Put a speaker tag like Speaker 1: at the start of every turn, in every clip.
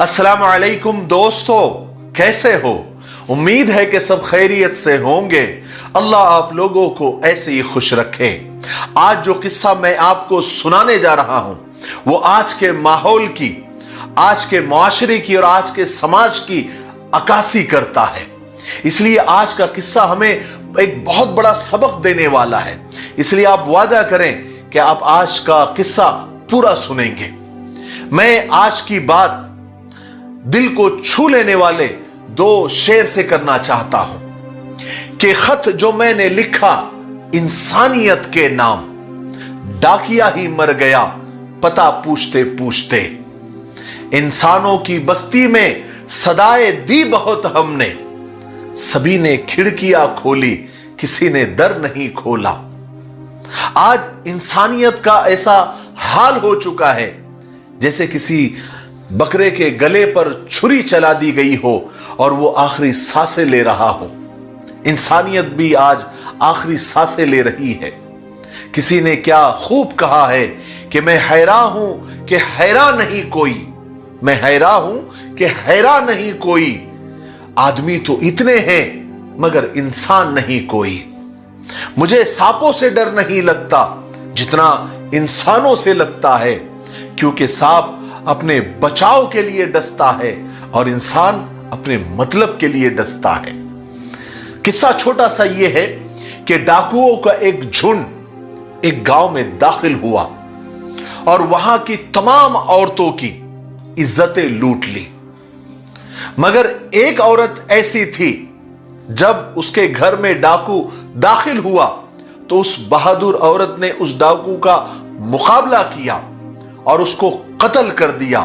Speaker 1: अस्सलामु अलैकुम दोस्तों, कैसे हो? उम्मीद है कि सब खैरियत से होंगे। अल्लाह आप लोगों को ऐसे ही खुश रखे। आज जो किस्सा मैं आपको सुनाने जा रहा हूं वो आज के माहौल की, आज के मुआशरे की और आज के समाज की अक्कासी करता है। इसलिए आज का किस्सा हमें एक बहुत बड़ा सबक देने वाला है। इसलिए आप वादा करें कि आप आज का किस्सा पूरा सुनेंगे। मैं आज की बात दिल को छू लेने वाले दो शेर से करना चाहता हूं कि खत जो मैंने लिखा इंसानियत के नाम, डाकिया ही मर गया पता पूछते पूछते। इंसानों की बस्ती में सदाएं दी बहुत हमने, सभी ने खिड़कियां खोली किसी ने दर नहीं खोला। आज इंसानियत का ऐसा हाल हो चुका है जैसे किसी बकरे के गले पर छुरी चला दी गई हो और वो आखिरी सांसें ले रहा हो। इंसानियत भी आज आखिरी सांसें ले रही है। किसी ने क्या खूब कहा है कि मैं हैरान हूं कि हैरान नहीं कोई, मैं हैरान हूं कि हैरान नहीं कोई। आदमी तो इतने हैं मगर इंसान नहीं कोई। मुझे सांपों से डर नहीं लगता जितना इंसानों से लगता है, क्योंकि सांप अपने बचाव के लिए डसता है और इंसान अपने मतलब के लिए डसता है। किस्सा छोटा सा यह है कि डाकुओं का एक झुंड एक गांव में दाखिल हुआ और वहां की तमाम औरतों की इज्जतें लूट ली। मगर एक औरत ऐसी थी, जब उसके घर में डाकू दाखिल हुआ तो उस बहादुर औरत ने उस डाकू का मुकाबला किया और उसको कत्ल कर दिया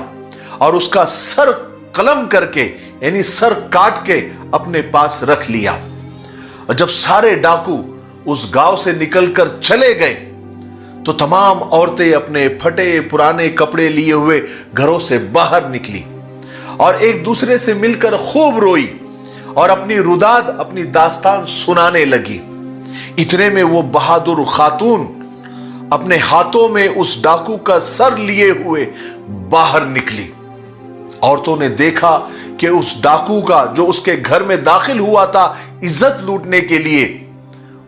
Speaker 1: और उसका सर कलम करके यानी सर काट के अपने पास रख लिया। और जब सारे डाकू उस गांव से निकलकर चले गए तो तमाम औरतें अपने फटे पुराने कपड़े लिए हुए घरों से बाहर निकली और एक दूसरे से मिलकर खूब रोई और अपनी रुदाद, अपनी दास्तान सुनाने लगी। इतने में वो बहादुर खातून अपने हाथों में उस डाकू का सर लिए हुए बाहर निकली। औरतों ने देखा कि उस डाकू का जो उसके घर में दाखिल हुआ था इज्जत लूटने के लिए,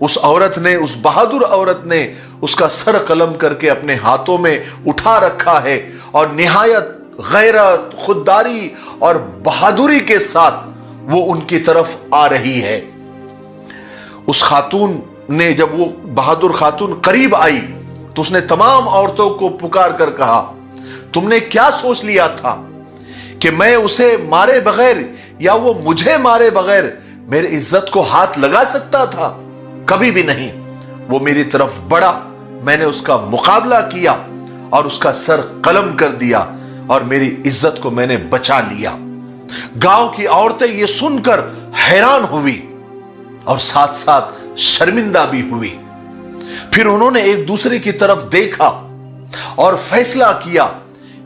Speaker 1: उस औरत ने, उस बहादुर औरत ने उसका सर कलम करके अपने हाथों में उठा रखा है और निहायत गैरत, खुददारी और बहादुरी के साथ वो उनकी तरफ आ रही है। उस खातून ने, जब वो बहादुर खातून करीब आई तो उसने तमाम औरतों को पुकार कर कहा, तुमने क्या सोच लिया था कि मैं उसे मारे बगैर या वो मुझे मारे बगैर मेरी इज्जत को हाथ लगा सकता था? कभी भी नहीं। वो मेरी तरफ बढ़ा, मैंने उसका मुकाबला किया और उसका सर कलम कर दिया और मेरी इज्जत को मैंने बचा लिया। गांव की औरतें ये सुनकर हैरान हुई और साथ साथ शर्मिंदा भी हुई। फिर उन्होंने एक दूसरे की तरफ देखा और फैसला किया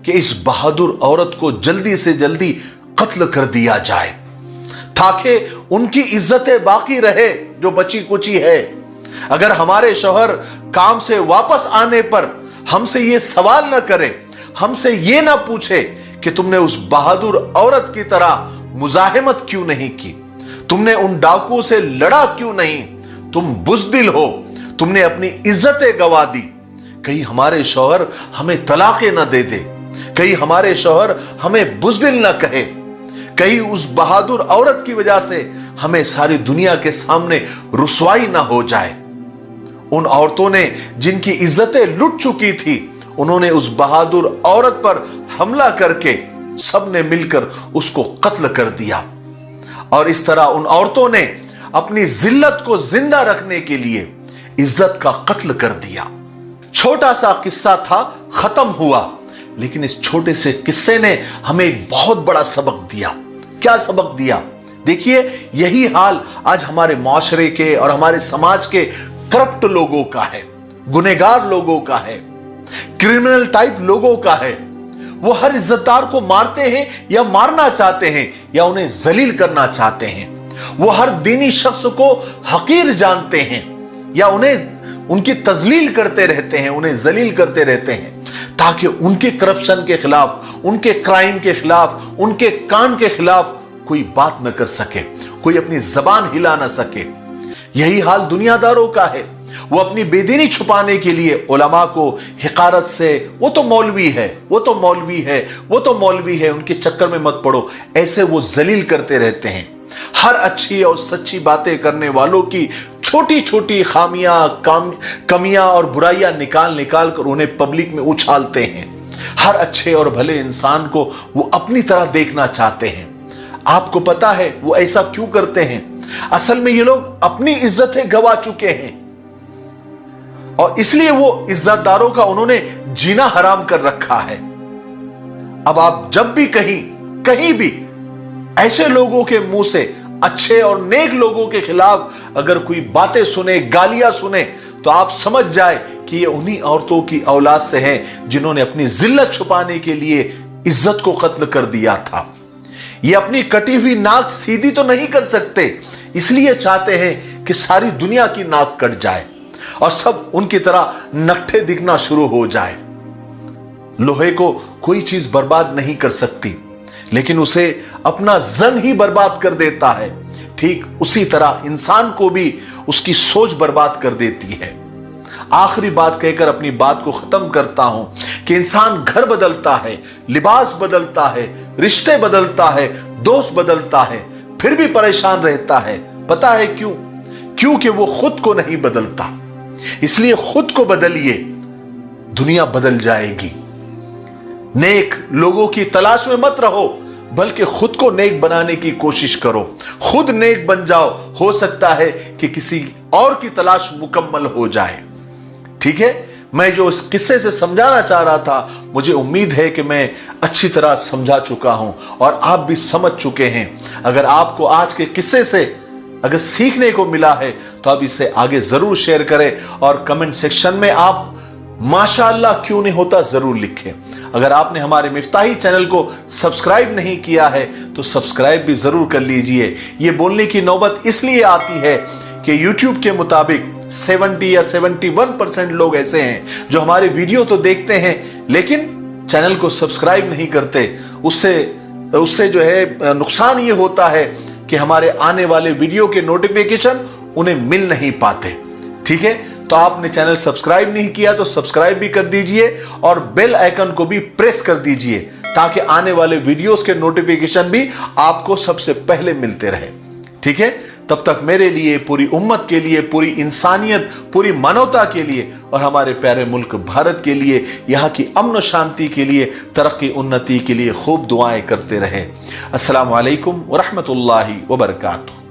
Speaker 1: कि इस बहादुर औरत को जल्दी से जल्दी कत्ल कर दिया जाए ताकि उनकी इज्जतें बाकी रहे जो बची कुची है। अगर हमारे शौहर काम से वापस आने पर हमसे ये सवाल न करें, हमसे ये ना पूछे कि तुमने उस बहादुर औरत की तरह मुजाहिमत क्यों नहीं की, तुमने उन डाकुओं से लड़ा क्यों नहीं, तुम बुज़दिल हो, तुमने अपनी इज्जतें गवा दी। कहीं हमारे शौहर हमें तलाक़ें न दे दे, कहीं हमारे शौहर हमें बुज़दिल न कहे, कहीं उस बहादुर औरत की वजह से हमें सारी दुनिया के सामने रुसवाई ना हो जाए। उन औरतों ने जिनकी इज्जतें लुट चुकी थी, उन्होंने उस बहादुर औरत पर हमला करके सबने मिलकर उसको कत्ल कर दिया और इस तरह उन औरतों ने अपनी जिल्लत को जिंदा रखने के लिए इज्जत का कत्ल कर दिया। छोटा सा किस्सा था, खत्म हुआ, लेकिन इस छोटे से किस्से ने हमें एक बहुत बड़ा सबक दिया। क्या सबक दिया? देखिए, यही हाल आज हमारे मुआशरे के और हमारे समाज के करप्ट लोगों का है, गुनहगार लोगों का है, क्रिमिनल टाइप लोगों का है। वो हर इज्जतदार को मारते हैं या मारना चाहते हैं या उन्हें जलील करना चाहते हैं। वो हर दीनी शख्स को हकीर जानते हैं या उन्हें उनकी तजलील करते रहते हैं, उन्हें जलील करते रहते हैं ताकि उनके करप्शन के खिलाफ, उनके क्राइम के खिलाफ, उनके कांड के खिलाफ कोई बात न कर सके, कोई अपनी जबान हिला न सके। यही हाल दुनियादारों का है। वो अपनी बेदीनी छुपाने के लिए उलमा को हिकारत से, वो तो मौलवी है, वो तो मौलवी है, वो तो मौलवी है, उनके चक्कर में मत पड़ो, ऐसे वो जलील करते रहते हैं। हर अच्छी और सच्ची बातें करने वालों की छोटी छोटी खामियां, कमियां और बुराइयां निकाल निकाल कर उन्हें पब्लिक में उछालते हैं। हर अच्छे और भले इंसान को वो अपनी तरह देखना चाहते हैं। आपको पता है वो ऐसा क्यों करते हैं? असल में ये लोग अपनी इज्जतें गवा चुके हैं और इसलिए वो इज्जतदारों का उन्होंने जीना हराम कर रखा है। अब आप जब भी कहीं भी ऐसे लोगों के मुंह से, अच्छे और नेक लोगों के खिलाफ अगर कोई बातें सुने, गालियां सुने, तो आप समझ जाए कि ये उन्हीं औरतों की औलाद से हैं जिन्होंने अपनी जिल्लत छुपाने के लिए इज्जत को कत्ल कर दिया था। ये अपनी कटी हुई नाक सीधी तो नहीं कर सकते, इसलिए चाहते हैं कि सारी दुनिया की नाक कट जाए और सब उनकी तरह नकठे दिखना शुरू हो जाए। लोहे को कोई चीज बर्बाद नहीं कर सकती, लेकिन उसे अपना जंग ही बर्बाद कर देता है। ठीक उसी तरह इंसान को भी उसकी सोच बर्बाद कर देती है। आखिरी बात कहकर अपनी बात को खत्म करता हूं कि इंसान घर बदलता है, लिबास बदलता है, रिश्ते बदलता है, दोस्त बदलता है, फिर भी परेशान रहता है। पता है क्यों? क्योंकि वो खुद को नहीं बदलता। इसलिए खुद को बदलिए, दुनिया बदल जाएगी। नेक लोगों की तलाश में मत रहो, बल्कि खुद को नेक बनाने की कोशिश करो। खुद नेक बन जाओ, हो सकता है कि किसी और की तलाश मुकम्मल हो जाए। ठीक है, मैं जो इस किस्से से समझाना चाह रहा था, मुझे उम्मीद है कि मैं अच्छी तरह समझा चुका हूं और आप भी समझ चुके हैं। अगर आपको आज के किस्से से अगर सीखने को मिला है तो आप इसे आगे जरूर शेयर करें और कमेंट सेक्शन में आप माशाअल्लाह क्यों नहीं होता जरूर लिखें। अगर आपने हमारे मिफ्ताही चैनल को सब्सक्राइब नहीं किया है तो सब्सक्राइब भी जरूर कर लीजिए। ये बोलने की नौबत इसलिए आती है कि YouTube के मुताबिक 70 या 71% लोग ऐसे हैं जो हमारे वीडियो तो देखते हैं लेकिन चैनल को सब्सक्राइब नहीं करते। उससे जो है नुकसान ये होता है कि हमारे आने वाले वीडियो के नोटिफिकेशन उन्हें मिल नहीं पाते। ठीक है, तो आपने चैनल सब्सक्राइब नहीं किया तो सब्सक्राइब भी कर दीजिए और बेल आइकन को भी प्रेस कर दीजिए ताकि आने वाले वीडियोस के नोटिफिकेशन भी आपको सबसे पहले मिलते रहे। ठीक है, तब तक मेरे लिए, पूरी उम्मत के लिए, पूरी इंसानियत, पूरी मानवता के लिए और हमारे प्यारे मुल्क भारत के लिए, यहाँ की अमन शांति के लिए, तरक्की उन्नति के लिए खूब दुआएं करते रहे। अस्सलामु अलैकुम व रहमतुल्लाहि व बरकातुहू।